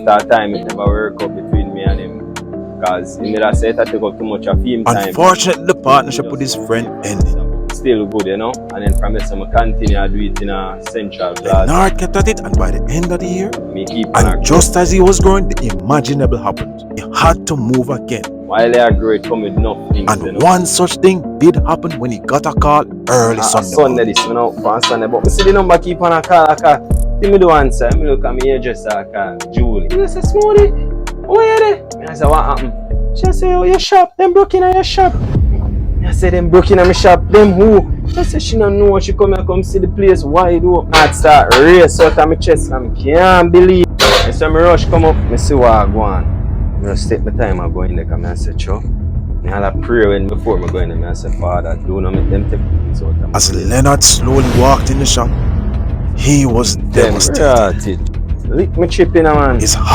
that time it never work out between me and him. Because he made us say that took up too much of him time. Unfortunately, the partnership with his friend ended. Still good, you know. And then from there, I continue to do it in a Central Plaza. Leonard kept at it, and by the end of the year, Me keep on and just as he was growing, the unimaginable happened. He had to move again. While they are great, come with enough things. And you know? one such thing did happen when he got a call early Sunday. Sunday this, you know, on Sunday. But I see the number keep on a call. See me do answer. Me look at me hairdresser, I call Julie. I say, Smoothie, where you there? I say, what happened? She say, oh, your shop. Them broke in at your shop. I say, them broke in at my shop. Them who? I say, she don't know. She come here, come see the place wide open. I start race out of my chest. I can't believe. And so I rush come up. I see what I go on. I just take my time and go in there. I say, Cho. I had a prayer when before I go in there. I say, Father, do not make them take things out of me. As Leonard slowly walked in the shop, he was devastated. Lick me chip in, man. His